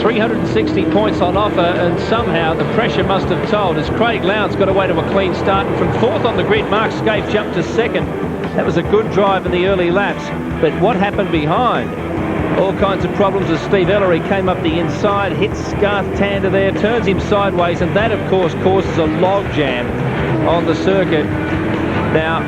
360 points on offer, and somehow the pressure must have told as Craig Lowndes got away to a clean start, and from fourth on the grid, Mark Scaife jumped to second. That was a good drive in the early laps, but what happened behind? All kinds of problems as Steve Ellery came up the inside, hits Garth Tander there, turns him sideways, and that of course causes a log jam on the circuit. Now,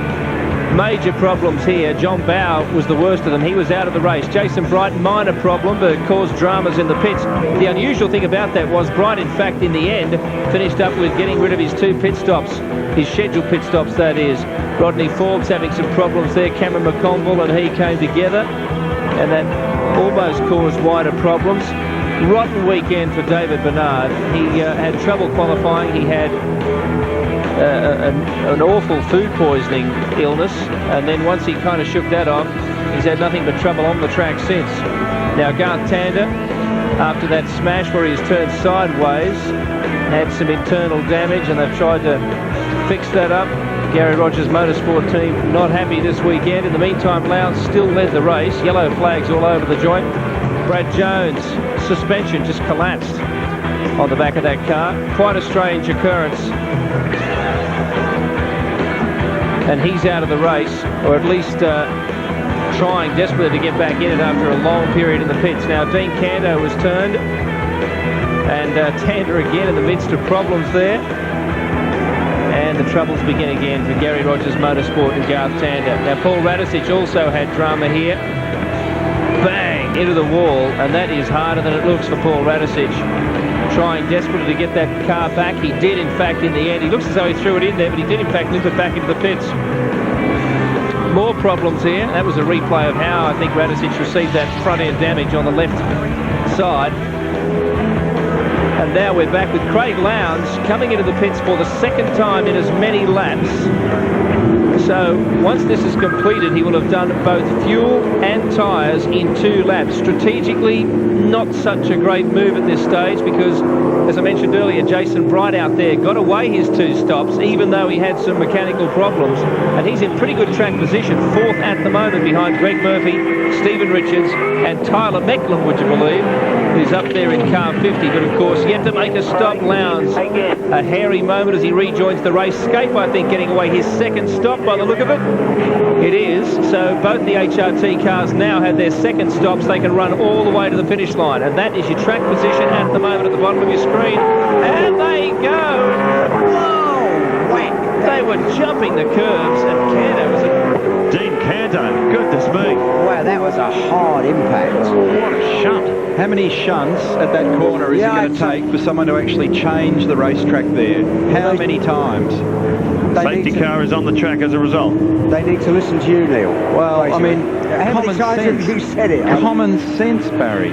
major problems here. John Bowe was the worst of them. He was out of the race. Jason Bright, minor problem, but it caused dramas in the pits. The unusual thing about that was Bright, in fact, in the end, finished up with getting rid of his 2 pit stops. His scheduled pit stops, that is. Rodney Forbes having some problems there. Cameron McConville and he came together, and that almost caused wider problems. Rotten weekend for David Bernard. He had trouble qualifying. He had an awful food poisoning illness, and then once he kind of shook that off, he's had nothing but trouble on the track since. Now Garth Tander, after that smash where he's turned sideways, had some internal damage, and they've tried to fix that up. Gary Rogers Motorsport team not happy this weekend. In the meantime, Lowndes still led the race. Yellow flags all over the joint. Brad Jones' suspension just collapsed on the back of that car. Quite a strange occurrence. And he's out of the race, or at least trying desperately to get back in it after a long period in the pits. Now Dean Canto was turned, and Tander again in the midst of problems there. And the troubles begin again for Gary Rogers Motorsport and Garth Tander. Now Paul Radisich also had drama here. Bang! Into the wall, and that is harder than it looks for Paul Radisich. Trying desperately to get that car back. He did, in fact, in the end. He looks as though he threw it in there, but he did, in fact, limp it back into the pits. More problems here. That was a replay of how I think Radisich received that front-end damage on the left side. And now we're back with Craig Lowndes coming into the pits for the second time in as many laps. So once this is completed, he will have done both fuel and tyres in 2 laps. Strategically, not such a great move at this stage because, as I mentioned earlier, Jason Bright out there got away his 2 stops, even though he had some mechanical problems. And he's in pretty good track position, 4th at the moment behind Greg Murphy, Stephen Richards, and Tyler Mecklin, would you believe, who's up there in car 50. But of course, yet to make a stop, Lowndes. A hairy moment as he rejoins the race. Scaife, I think, getting away his 2nd stop by the look of it. It is. So both the HRT cars now have their 2nd stops. They can run all the way to the finish line. And that is your track position at the moment at the bottom of your screen. And they go. Whoa! Whack! They were jumping the curves, and Canto was a... Dean Canto, goodness me. Wow, that was a hard impact. What a shunt. How many shunts at that corner is it going to take for someone to actually change the racetrack there? How many times? Safety car is on the track as a result. They need to listen to you, Neil. Well, I mean, how many times have you said it? Common sense, Barry.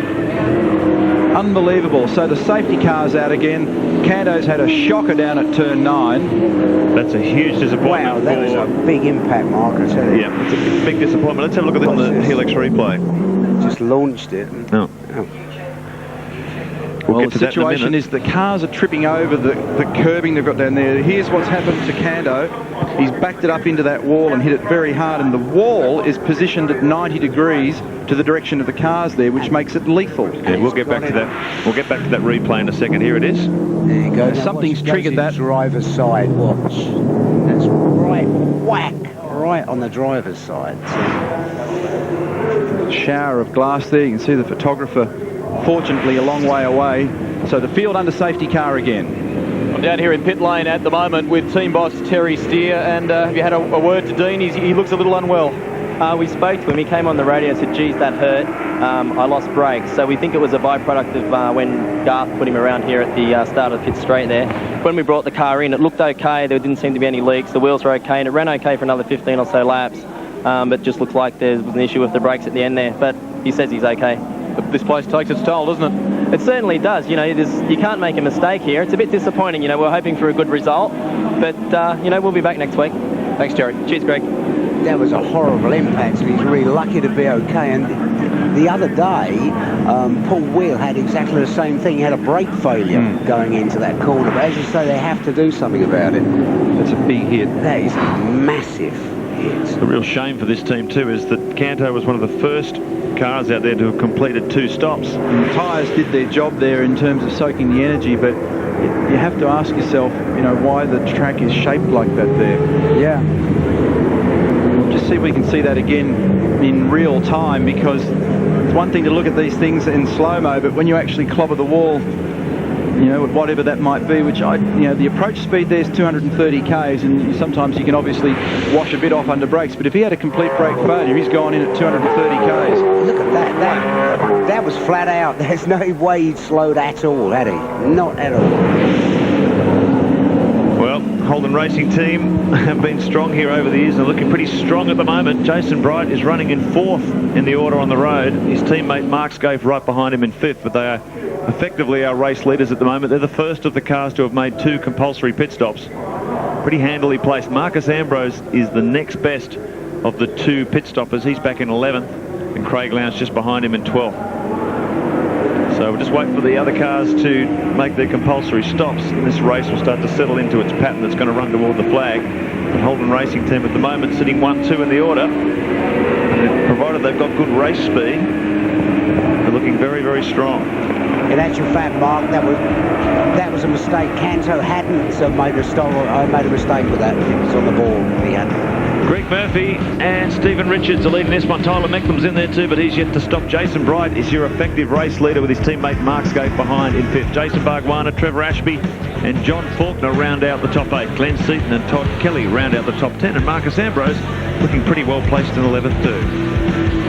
Unbelievable. So the safety car's out again. Canto's had a shocker down at turn 9. That's a huge disappointment. Wow, that was a big impact, Mark, I tell you. Yeah, it's a big disappointment. Let's have a look at this on the Helix replay. Just launched it. No. Well, the situation is the cars are tripping over the curbing they've got down there. Here's what's happened to Canto. He's backed it up into that wall and hit it very hard, and the wall is positioned at 90 degrees to the direction of the cars there, which makes it lethal. Yeah, we'll get back to that. We'll get back to that replay in a second. Here it is. There you go. Something's triggered that. Driver's side, watch. That's right, whack, right on the driver's side. Shower of glass there. You can see the photographer, fortunately, a long way away. So the field under safety car again. I'm down here in pit lane at the moment with team boss Terry Steer, and have you had a word to Dean? He looks a little unwell. We spoke to him. He came on the radio and said, geez, that hurt. I lost brakes. So we think it was a byproduct of when Garth put him around here at the start of the pit straight there. When we brought the car in, it looked okay. There didn't seem to be any leaks. The wheels were okay, and it ran okay for another 15 or so laps. But just looks like there was an issue with the brakes at the end there. But he says he's okay. But this place takes its toll, doesn't it? It certainly does. You know, you can't make a mistake here. It's a bit disappointing. You know, we're hoping for a good result. But, you know, we'll be back next week. Thanks, Jerry. Cheers, Greg. That was a horrible impact, and he's really lucky to be okay. And the other day, Paul Wheel had exactly the same thing. He had a brake failure going into that corner. But as you say, they have to do something about it. That's a big hit. That is a massive hit. The real shame for this team too is that Canto was one of the first cars out there to have completed 2 stops. And the tyres did their job there in terms of soaking the energy, but you have to ask yourself, you know, why the track is shaped like that there. Yeah. We'll just see if we can see that again in real time, because it's one thing to look at these things in slow-mo, but when you actually clobber the wall, you know, whatever that might be, which the approach speed there's 230 k's, and sometimes you can obviously wash a bit off under brakes, but if he had a complete brake failure, he's gone in at 230 k's. Look at that. That was flat out. There's no way he'd slowed at all, had he? Not at all. Well, Holden Racing team have been strong here over the years. They're looking pretty strong at the moment. Jason Bright is running in 4th in the order on the road. His teammate Mark Scaife right behind him in 5th, but they are effectively our race leaders at the moment. They're the first of the cars to have made 2 compulsory pit stops. Pretty handily placed. Marcus Ambrose is the next best of the 2 pit stoppers. He's back in 11th, and Craig Lowndes just behind him in 12th. So we'll just wait for the other cars to make their compulsory stops, and this race will start to settle into its pattern that's going to run toward the flag. The Holden Racing team at the moment sitting 1-2 in the order. And provided they've got good race speed, they're looking very, very strong. In actual fact, Mark, that was a mistake. Canto hadn't made a mistake with that. It was on the ball. He hadn't. Greg Murphy and Stephen Richards are leading this one. Tyler Mecklam's in there too, but he's yet to stop. Jason Bright is your effective race leader with his teammate Mark Scaife behind in 5th. Jason Bargwana, Trevor Ashby and John Faulkner round out the top 8. Glenn Seaton and Todd Kelly round out the top 10. And Marcus Ambrose looking pretty well placed in 11th too.